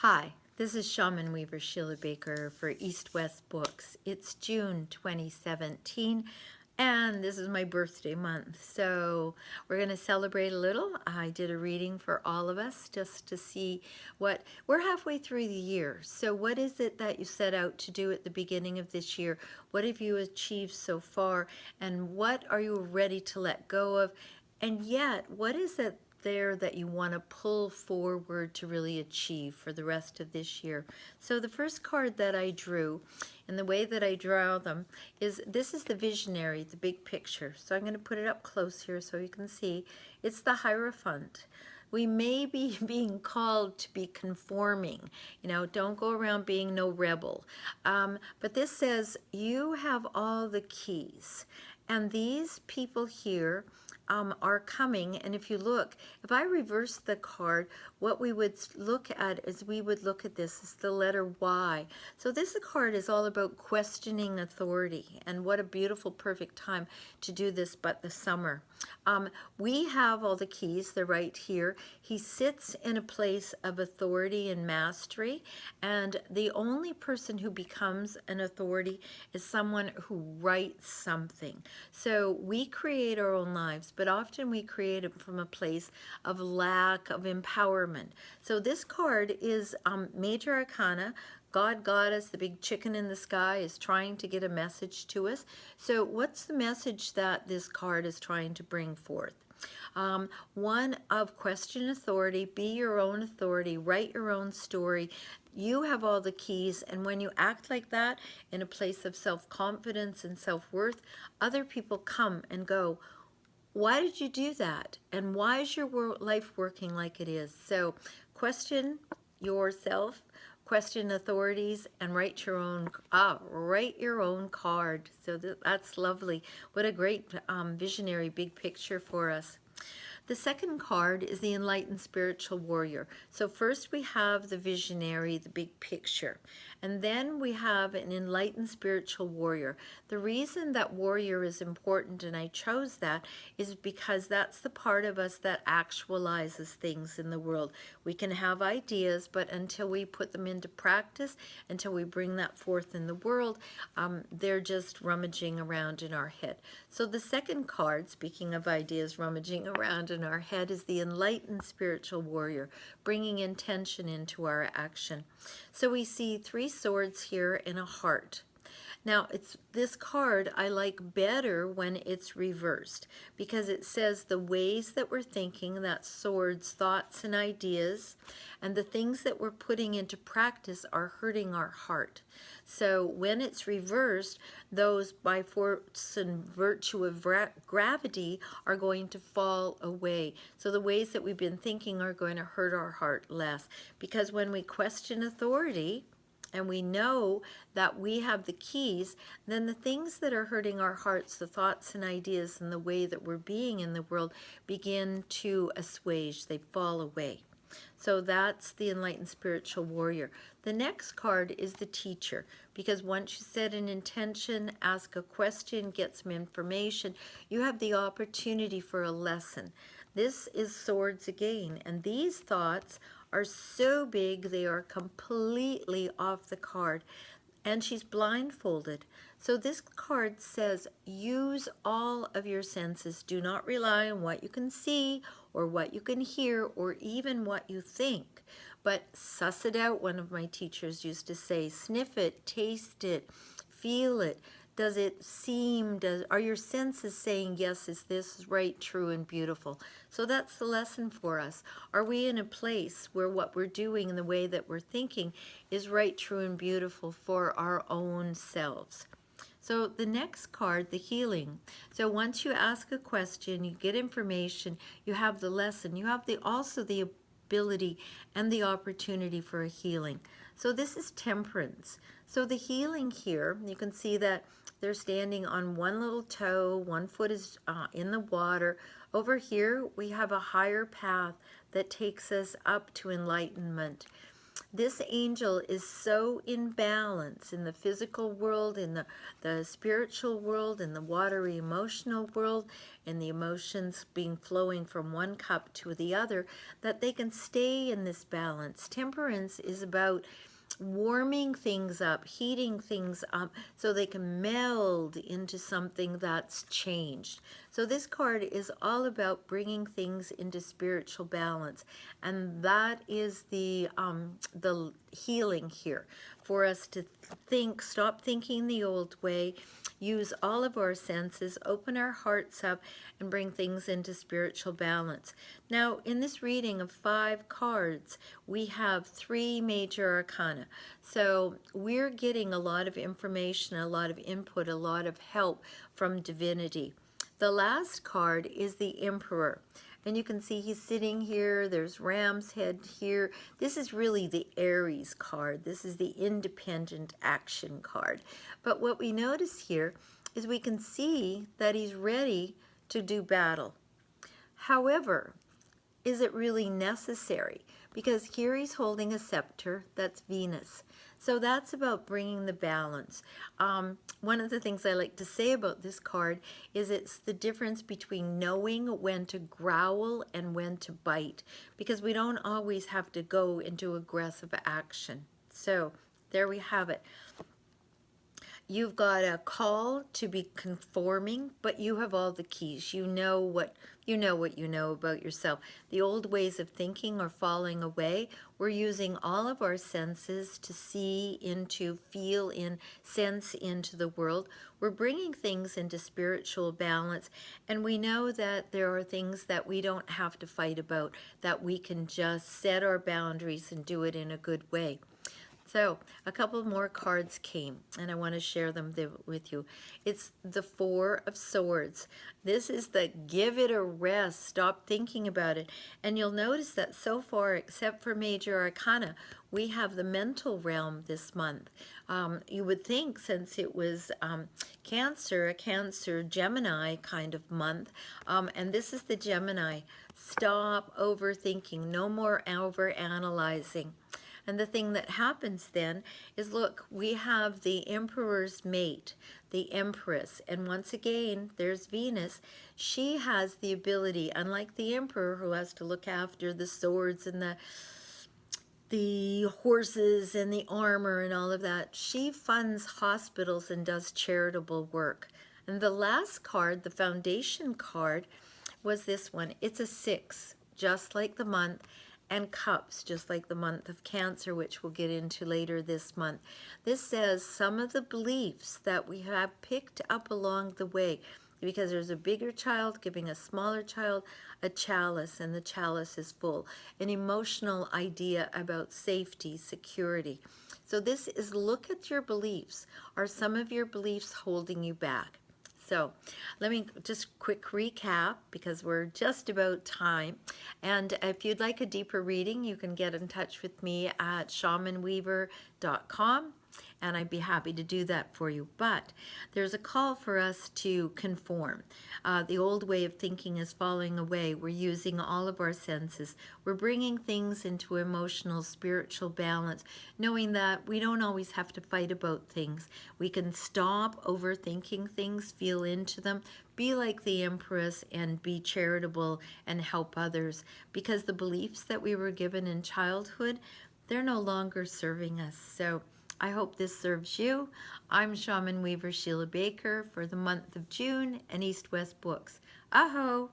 Hi, this is Shaman Weaver Shiela Baker for East West Books. It's June 2017 and this is my birthday month, so we're going to celebrate a little. I did a reading for all of us just to see what we're halfway through the year. So what is it that you set out to do at the beginning of this year? What have you achieved so far, and what are you ready to let go of? And yet, what is it there that you want to pull forward to really achieve for the rest of this year? So the first card that I drew, and the way that I draw them, is this is the visionary, the big picture. So I'm going to put it up close here so you can see. It's the Hierophant. We may be being called to be conforming. Don't go around being no rebel. But this says you have all the keys. And these people here are coming, and if you look, if I reverse the card, what we would look at is we would look at this as the letter Y. So this card is all about questioning authority, and what a beautiful, perfect time to do this but the summer. We have all the keys, they're right here. He sits in a place of authority and mastery, and the only person who becomes an authority is someone who writes something. So we create our own lives, but often we create it from a place of lack of empowerment. So this card is Major Arcana. God, Goddess, the big chicken in the sky, is trying to get a message to us. So what's the message that this card is trying to bring forth? One of question authority, be your own authority, write your own story. You have all the keys, and when you act like that in a place of self-confidence and self-worth, other people come and go, why did you do that? And why is your life working like it is? So question yourself, question authorities, and write your own card. So that's lovely. What a great visionary big picture for us. The second card is the Enlightened Spiritual Warrior. So first we have the visionary, the big picture, and then we have an Enlightened Spiritual Warrior. The reason that warrior is important, and I chose that, is because that's the part of us that actualizes things in the world. We can have ideas, but until we put them into practice, until we bring that forth in the world, they're just rummaging around in our head. So the second card, speaking of ideas rummaging around in our head, is the Enlightened Spiritual Warrior, bringing intention into our action. So we see 3 swords here in a heart. Now, this card I like better when it's reversed, because it says the ways that we're thinking, that's swords, thoughts and ideas, and the things that we're putting into practice are hurting our heart. So when it's reversed, those by force and virtue of gravity are going to fall away. So the ways that we've been thinking are going to hurt our heart less, because when we question authority, and we know that we have the keys, then the things that are hurting our hearts, the thoughts and ideas and the way that we're being in the world, begin to assuage, they fall away. So that's the Enlightened Spiritual Warrior. The next card is the Teacher, because once you set an intention, ask a question, get some information, you have the opportunity for a lesson. This is swords again, and these thoughts are so big they are completely off the card, and she's blindfolded. So this card says use all of your senses. Do not rely on what you can see or what you can hear or even what you think, but suss it out. One of my teachers used to say, sniff it, taste it, feel it. Does it seem, are your senses saying, yes, is this right, true, and beautiful? So that's the lesson for us. Are we in a place where what we're doing and the way that we're thinking is right, true, and beautiful for our own selves? So the next card, the Healing. So once you ask a question, you get information, you have the lesson, you have also the ability and the opportunity for a healing. So this is Temperance. So the healing here, you can see that they're standing on one little toe, one foot is in the water. Over here, we have a higher path that takes us up to enlightenment. This angel is so in balance in the physical world, in the spiritual world, in the watery emotional world, in the emotions being flowing from one cup to the other, that they can stay in this balance. Temperance is about warming things up, heating things up, so they can meld into something that's changed. So this card is all about bringing things into spiritual balance, and that is the healing here, for us to think, stop thinking the old way, use all of our senses, open our hearts up, and bring things into spiritual balance. Now, in this reading of 5 cards, we have 3 major arcana. So we're getting a lot of information, a lot of input, a lot of help from divinity. The last card is the Emperor. And you can see he's sitting here. There's Ram's head here. This is really the Aries card. This is the independent action card. But what we notice here is we can see that he's ready to do battle. However, is it really necessary? Because here he's holding a scepter, that's Venus. So that's about bringing the balance. One of the things I like to say about this card is it's the difference between knowing when to growl and when to bite, because we don't always have to go into aggressive action. So there we have it. You've got a call to be conforming, but you have all the keys. You know what you know about yourself. The old ways of thinking are falling away. We're using all of our senses to see into, feel in, sense into the world. We're bringing things into spiritual balance, and we know that there are things that we don't have to fight about, that we can just set our boundaries and do it in a good way. So a couple more cards came, and I want to share them with you. It's the 4 of Swords. This is the give it a rest, stop thinking about it. And you'll notice that so far, except for Major Arcana, we have the mental realm this month. You would think, since it was Cancer, a Cancer Gemini kind of month, and this is the Gemini. Stop overthinking, no more overanalyzing. And the thing that happens then is, look, we have the Emperor's mate, the Empress. And once again, there's Venus. She has the ability, unlike the Emperor, who has to look after the swords and the horses and the armor and all of that. She funds hospitals and does charitable work. And the last card, the foundation card, was this one. It's a 6, just like the month, and cups, just like the month of Cancer, which we'll get into later this month. This says some of the beliefs that we have picked up along the way, because there's a bigger child giving a smaller child a chalice, and the chalice is full. An emotional idea about safety, security. So this is, look at your beliefs. Are some of your beliefs holding you back? So let me just quick recap, because we're just about time. And if you'd like a deeper reading, you can get in touch with me at shamanweaver.com, and I'd be happy to do that for you. But there's a call for us to conform. The old way of thinking is falling away. We're using all of our senses. We're bringing things into emotional, spiritual balance, knowing that we don't always have to fight about things. We can stop overthinking things, feel into them, be like the Empress, and be charitable and help others, because the beliefs that we were given in childhood, they're no longer serving us. So I hope this serves you. I'm Shaman Weaver Shiela Baker for the month of June and East West Books. Aho!